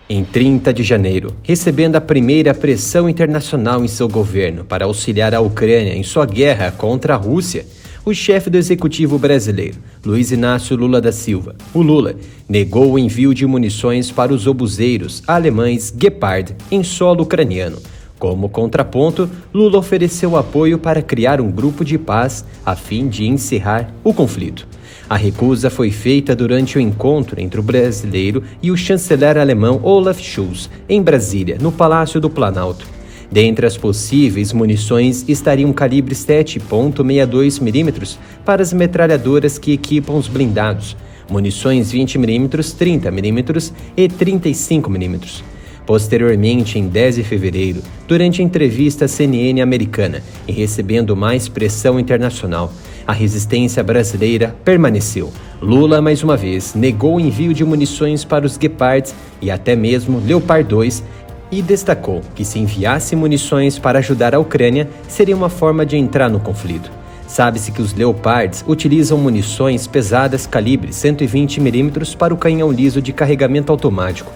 Em 30 de janeiro, recebendo a primeira pressão internacional em seu governo para auxiliar a Ucrânia em sua guerra contra a Rússia, o chefe do executivo brasileiro, Luiz Inácio Lula da Silva, o Lula, negou o envio de munições para os obuseiros alemães Gepard em solo ucraniano. Como contraponto, Lula ofereceu apoio para criar um grupo de paz a fim de encerrar o conflito. A recusa foi feita durante o encontro entre o brasileiro e o chanceler alemão Olaf Scholz, em Brasília, no Palácio do Planalto. Dentre as possíveis munições estariam calibre 7,62 mm para as metralhadoras que equipam os blindados, munições 20 mm, 30 mm e 35 mm. Posteriormente, em 10 de fevereiro, durante a entrevista à CNN americana e recebendo mais pressão internacional, a resistência brasileira permaneceu. Lula, mais uma vez, negou o envio de munições para os Gepards e até mesmo Leopard 2 e destacou que se enviasse munições para ajudar a Ucrânia, seria uma forma de entrar no conflito. Sabe-se que os Leopards utilizam munições pesadas calibre 120 mm para o canhão liso de carregamento automático.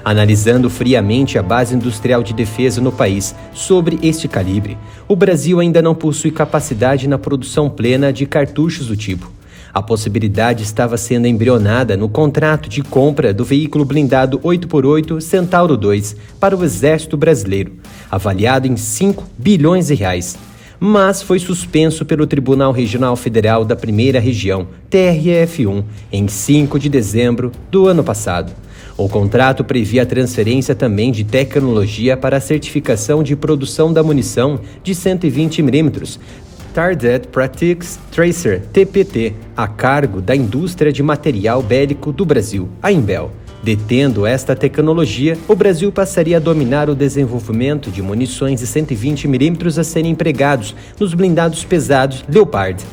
Analisando friamente a base industrial de defesa no país sobre este calibre, o Brasil ainda não possui capacidade na produção plena de cartuchos do tipo. A possibilidade estava sendo embrionada no contrato de compra do veículo blindado 8x8 Centauro 2 para o Exército Brasileiro, avaliado em 5 bilhões de reais. Mas foi suspenso pelo Tribunal Regional Federal da Primeira Região, TRF1, em 5 de dezembro do ano passado. O contrato previa a transferência também de tecnologia para a certificação de produção da munição de 120 mm, Target Practice Tracer, TPT, a cargo da Indústria de Material Bélico do Brasil, a Imbel. Detendo esta tecnologia, o Brasil passaria a dominar o desenvolvimento de munições de 120 mm a serem empregados nos blindados pesados Leopard.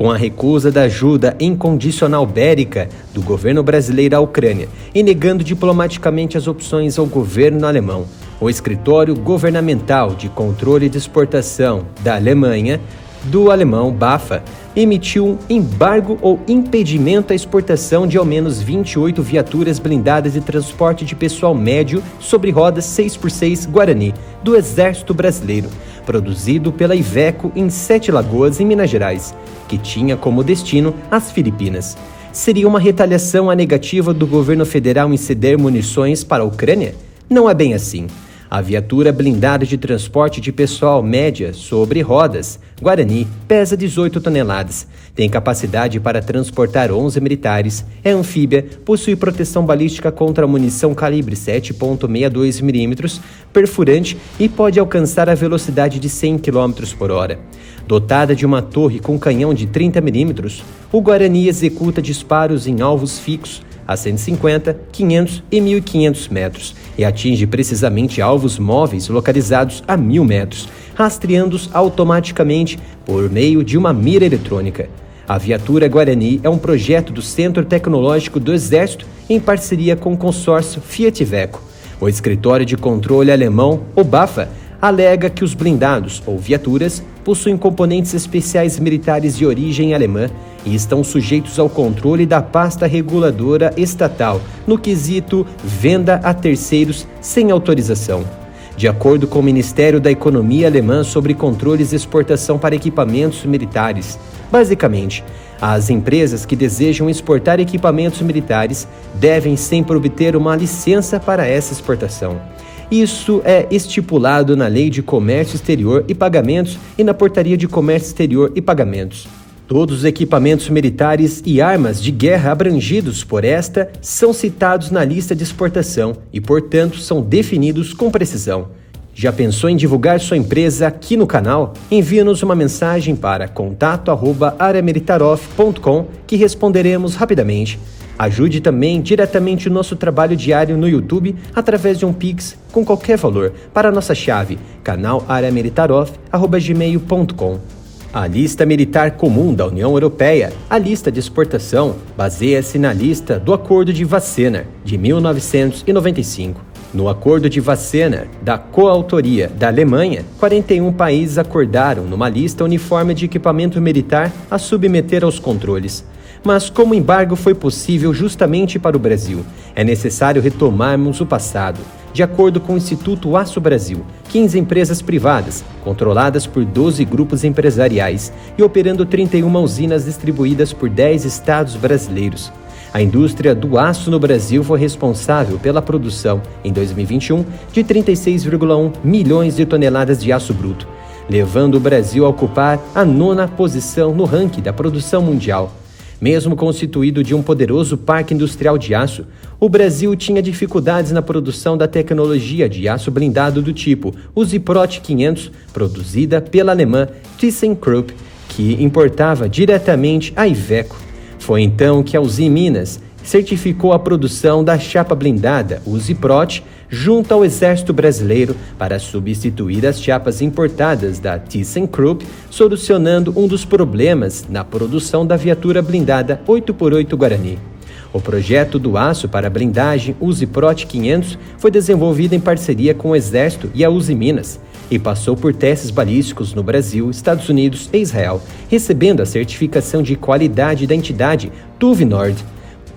Com a recusa da ajuda incondicional bélica do governo brasileiro à Ucrânia e negando diplomaticamente as opções ao governo alemão, o Escritório Governamental de Controle de Exportação da Alemanha, do alemão BAFA, emitiu um embargo ou impedimento à exportação de ao menos 28 viaturas blindadas de transporte de pessoal médio sobre rodas 6x6 Guarani, do Exército Brasileiro, produzido pela Iveco em Sete Lagoas, em Minas Gerais, que tinha como destino as Filipinas. Seria uma retaliação à negativa do governo federal em ceder munições para a Ucrânia? Não é bem assim. A viatura blindada de transporte de pessoal média sobre rodas, Guarani, pesa 18 toneladas, tem capacidade para transportar 11 militares, é anfíbia, possui proteção balística contra munição calibre 7,62 mm, perfurante e pode alcançar a velocidade de 100 km por hora. Dotada de uma torre com canhão de 30 mm, o Guarani executa disparos em alvos fixos a 150, 500 e 1.500 metros e atinge precisamente alvos móveis localizados a 1.000 metros, rastreando-os automaticamente por meio de uma mira eletrônica. A viatura Guarani é um projeto do Centro Tecnológico do Exército em parceria com o consórcio Fiat Iveco. O escritório de controle alemão, o BAFA, alega que os blindados, ou viaturas, possuem componentes especiais militares de origem alemã e estão sujeitos ao controle da pasta reguladora estatal no quesito venda a terceiros sem autorização. De acordo com o Ministério da Economia alemã sobre controles de exportação para equipamentos militares, basicamente, as empresas que desejam exportar equipamentos militares devem sempre obter uma licença para essa exportação. Isso é estipulado na Lei de Comércio Exterior e Pagamentos e na Portaria de Comércio Exterior e Pagamentos. Todos os equipamentos militares e armas de guerra abrangidos por esta são citados na lista de exportação e, portanto, são definidos com precisão. Já pensou em divulgar sua empresa aqui no canal? Envie-nos uma mensagem para contato@areamilitaroff.com que responderemos rapidamente. Ajude também diretamente o nosso trabalho diário no YouTube através de um Pix com qualquer valor para a nossa chave canalareamilitaroff@gmail.com. A lista militar comum da União Europeia, a lista de exportação, baseia-se na lista do Acordo de Wassenaar, de 1995. No Acordo de Wassenaar, da coautoria da Alemanha, 41 países acordaram numa lista uniforme de equipamento militar a submeter aos controles. Mas como o embargo foi possível justamente para o Brasil, é necessário retomarmos o passado. De acordo com o Instituto Aço Brasil, 15 empresas privadas, controladas por 12 grupos empresariais e operando 31 usinas distribuídas por 10 estados brasileiros. A indústria do aço no Brasil foi responsável pela produção, em 2021, de 36,1 milhões de toneladas de aço bruto, levando o Brasil a ocupar a 9ª posição no ranking da produção mundial. Mesmo constituído de um poderoso parque industrial de aço, o Brasil tinha dificuldades na produção da tecnologia de aço blindado do tipo Usiprot 500, produzida pela alemã ThyssenKrupp, que importava diretamente a Iveco. Foi então que a Uzi Minas certificou a produção da chapa blindada Usiprot junto ao Exército Brasileiro para substituir as chapas importadas da ThyssenKrupp, solucionando um dos problemas na produção da viatura blindada 8x8 Guarani. O projeto do aço para a blindagem Usiprot 500 foi desenvolvido em parceria com o Exército e a Uzi Minas e passou por testes balísticos no Brasil, Estados Unidos e Israel, recebendo a certificação de qualidade da entidade TÜV Nord.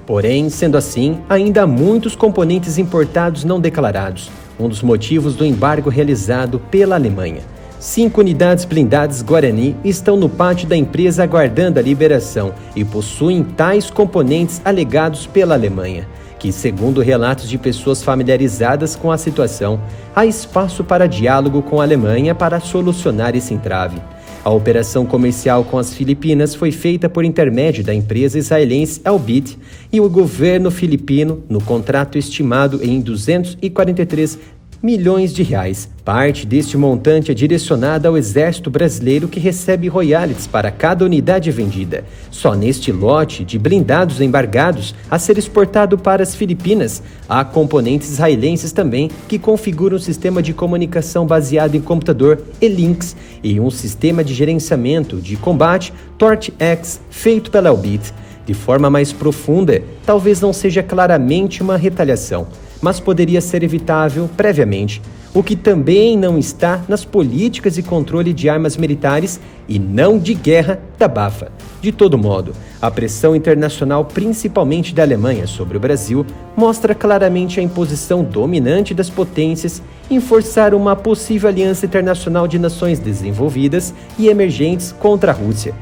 Porém, sendo assim, ainda há muitos componentes importados não declarados, um dos motivos do embargo realizado pela Alemanha. 5 unidades blindadas Guarani estão no pátio da empresa aguardando a liberação e possuem tais componentes alegados pela Alemanha, que, segundo relatos de pessoas familiarizadas com a situação, há espaço para diálogo com a Alemanha para solucionar esse entrave. A operação comercial com as Filipinas foi feita por intermédio da empresa israelense Elbit e o governo filipino no contrato estimado em 243 milhões de reais. Parte deste montante é direcionada ao Exército Brasileiro, que recebe royalties para cada unidade vendida. Só neste lote de blindados embargados a ser exportado para as Filipinas, há componentes israelenses também que configuram um sistema de comunicação baseado em computador E-Lynx e um sistema de gerenciamento de combate Torch-X feito pela Elbit. De forma mais profunda, talvez não seja claramente uma retaliação, mas poderia ser evitável previamente, o que também não está nas políticas de controle de armas militares e não de guerra da BAFA. De todo modo, a pressão internacional, principalmente da Alemanha sobre o Brasil, mostra claramente a imposição dominante das potências em forçar uma possível aliança internacional de nações desenvolvidas e emergentes contra a Rússia,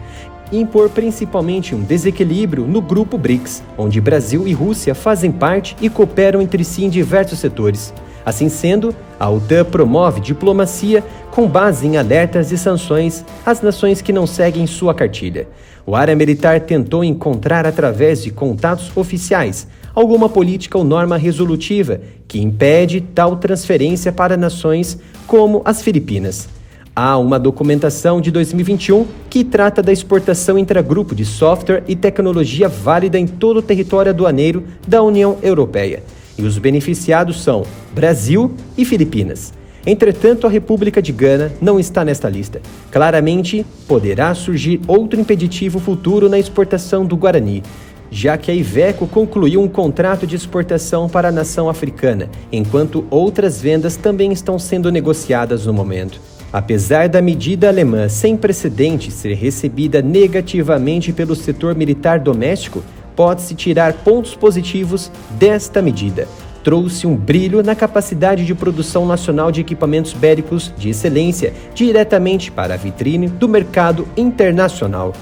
e impor principalmente um desequilíbrio no grupo BRICS, onde Brasil e Rússia fazem parte e cooperam entre si em diversos setores. Assim sendo, a OTAN promove diplomacia com base em alertas e sanções às nações que não seguem sua cartilha. O área militar tentou encontrar, através de contatos oficiais, alguma política ou norma resolutiva que impede tal transferência para nações como as Filipinas. Há uma documentação de 2021 que trata da exportação intragrupo de software e tecnologia válida em todo o território aduaneiro da União Europeia, e os beneficiados são Brasil e Filipinas. Entretanto, a República de Gana não está nesta lista. Claramente, poderá surgir outro impeditivo futuro na exportação do Guarani, já que a Iveco concluiu um contrato de exportação para a nação africana, enquanto outras vendas também estão sendo negociadas no momento. Apesar da medida alemã sem precedentes ser recebida negativamente pelo setor militar doméstico, pode-se tirar pontos positivos desta medida. Trouxe um brilho na capacidade de produção nacional de equipamentos bélicos de excelência diretamente para a vitrine do mercado internacional.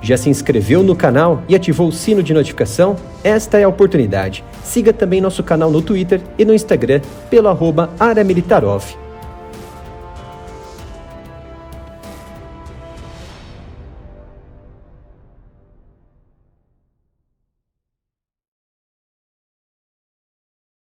Já se inscreveu no canal e ativou o sino de notificação? Esta é a oportunidade. Siga também nosso canal no Twitter e no Instagram pelo @AreaMilitarOff.